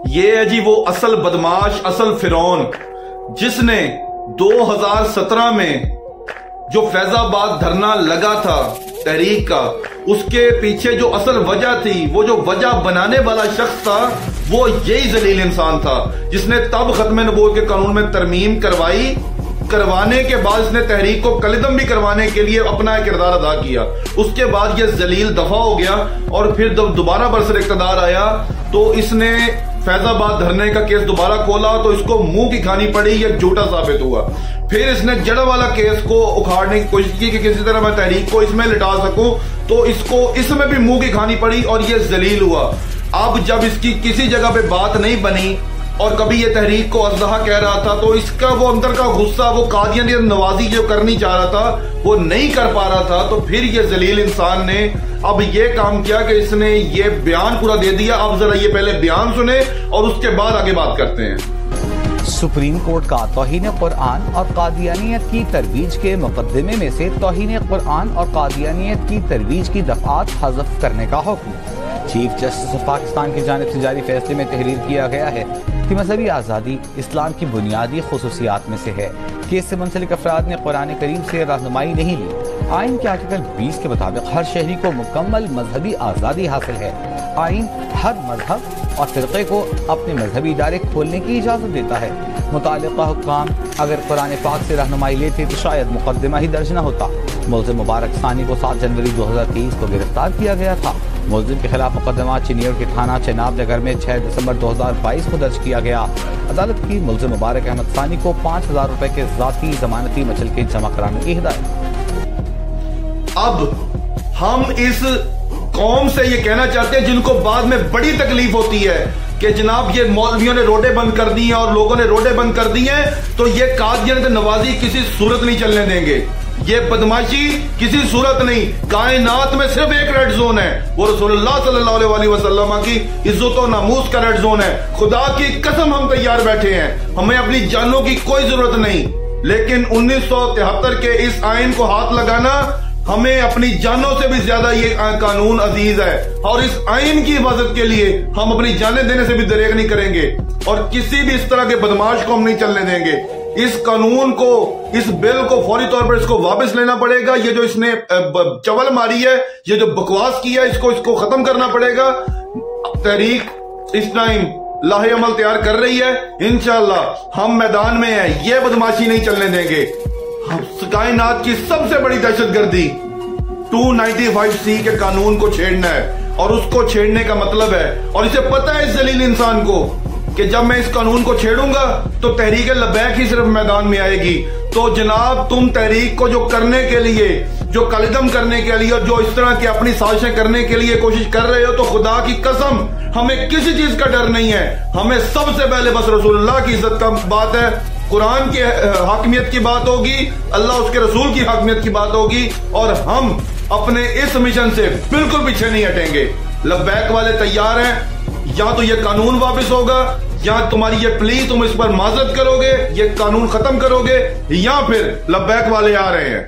یہ ہے جی وہ اصل بدماش، اصل فرعون، جس نے 2017 میں جو فیض آباد دھرنا لگا تھا تحریک کا، اس کے پیچھے جو اصل وجہ تھی، وہ جو وجہ بنانے والا شخص تھا، وہ یہی ذلیل انسان تھا، جس نے تب ختم نبوت کے قانون میں ترمیم کروانے کے بعد اس نے تحریک کو کلدم بھی کروانے کے لیے اپنا کردار ادا کیا۔ اس کے بعد یہ ذلیل دفع ہو گیا، اور پھر جب دوبارہ برسر اقتدار آیا تو اس نے فیض آباد دھرنے کا کیس دوبارہ کھولا تو اس کو منہ کی کھانی پڑی، یہ جھوٹا ثابت ہوا۔ پھر اس نے جڑ والا کیس کو اکھاڑنے کی کوشش کی کہ کسی طرح میں تحریک کو اس میں لٹا سکوں، تو اس میں بھی منہ کی کھانی پڑی اور یہ ذلیل ہوا۔ اب جب اس کی کسی جگہ پہ بات نہیں بنی اور کبھی یہ تحریک کو اسلحہ کہہ رہا تھا، تو اس کا وہ اندر کا غصہ، وہ قادیانیت نوازی جو کرنی چاہ رہا تھا وہ نہیں کر پا رہا تھا، تو پھر یہ ذلیل انسان نے اب یہ کام کیا کہ اس نے یہ بیان پورا دے دیا۔ اب ذرا یہ پہلے بیان سنیں اور اس کے بعد آگے بات کرتے ہیں۔ سپریم کورٹ کا توہین قرآن اور قادیانیت کی ترویج کے مقدمے میں سے توہین قرآن اور قادیانیت کی ترویج کی دفعات حذف کرنے کا حکم۔ چیف جسٹس آف پاکستان کی جانب سے جاری فیصلے میں تحریر کیا گیا ہے کہ مذہبی آزادی اسلام کی بنیادی خصوصیات میں سے ہے کہ اس سے منسلک افراد نے قرآن کریم سے رہنمائی نہیں لی۔ آئین کے آرٹیکل 20 کے مطابق ہر شہری کو مکمل مذہبی آزادی حاصل ہے۔ آئین ہر مذہب اور فرقے کو اپنے مذہبی ادارے کھولنے کی اجازت دیتا ہے۔ متعلقہ حکام اگر قرآن پاک سے رہنمائی لیتے تو شاید مقدمہ ہی درج نہ ہوتا۔ ملزم مبارک ثانی کو 7 جنوری 2023 کو گرفتار کیا گیا تھا۔ ملزم کے خلاف مقدمہ چنیور کے تھانہ چناب نگر میں 6 دسمبر 2022 کو درج کیا گیا۔ عدالت کی ملزم مبارک احمد ثانی کو 5000 روپے کے ذاتی ضمانتی مچلقے جمع کرانے کی ہدایت۔ اب ہم اس قوم سے یہ کہنا چاہتے ہیں جن کو بعد میں بڑی تکلیف ہوتی ہے کہ جناب یہ مولویوں نے روڈیں بند کر دی ہیں اور لوگوں نے روڈیں بند کر دی ہیں، تو یہ قادیانیت نوازی کسی صورت نہیں چلنے دیں گے، یہ بدماشی کسی صورت نہیں۔ کائنات میں صرف ایک ریڈ زون ہے، وہ رسول اللہ صلی اللہ علیہ وسلم کی عزت و ناموس کا ریڈ زون ہے۔ خدا کی قسم ہم تیار بیٹھے ہیں، ہمیں اپنی جانوں کی کوئی ضرورت نہیں، لیکن 1973 کے اس آئین کو ہاتھ لگانا، ہمیں اپنی جانوں سے بھی زیادہ یہ قانون عزیز ہے، اور اس آئین کی حفاظت کے لیے ہم اپنی جانیں دینے سے بھی دریغ نہیں کریں گے، اور کسی بھی اس طرح کے بدماش کو ہم نہیں چلنے دیں گے۔ اس قانون کو، اس بل کو فوری طور پر اس کو واپس لینا پڑے گا۔ یہ جو اس نے چول ماری ہے، یہ جو بکواس کی ہے، اس کو ختم کرنا پڑے گا۔ تحریک اس ٹائم لاہ عمل تیار کر رہی ہے، انشاءاللہ ہم میدان میں ہیں، یہ بدماشی نہیں چلنے دیں گے۔ کائنات کی سب سے بڑی دہشت گردی 295C کے قانون کو چھیڑنا ہے، اور اس کو چھیڑنے کا مطلب ہے، اور اسے پتہ ہے اس ذلیل انسان کو کہ جب میں اس قانون کو چھیڑوں گا تو تحریک لبیک ہی صرف میدان میں آئے گی۔ تو جناب تم تحریک کو جو کرنے کے لیے، جو قلدم کرنے کے لیے، اور جو اس طرح کی اپنی سازشیں کرنے کے لیے کوشش کر رہے ہو، تو خدا کی قسم ہمیں کسی چیز کا ڈر نہیں ہے۔ ہمیں سب سے پہلے بس رسول اللہ کی عزت کا بات ہے، قرآن کی حاکمیت کی بات ہوگی، اللہ اس کے رسول کی حاکمیت کی بات ہوگی، اور ہم اپنے اس مشن سے بالکل پیچھے نہیں ہٹیں گے۔ لبیک والے تیار ہیں، یا تو یہ قانون واپس ہوگا، یا تمہاری یہ پلی تم اس پر معذرت کرو گے، یہ قانون ختم کرو گے، یا پھر لبیک والے آ رہے ہیں۔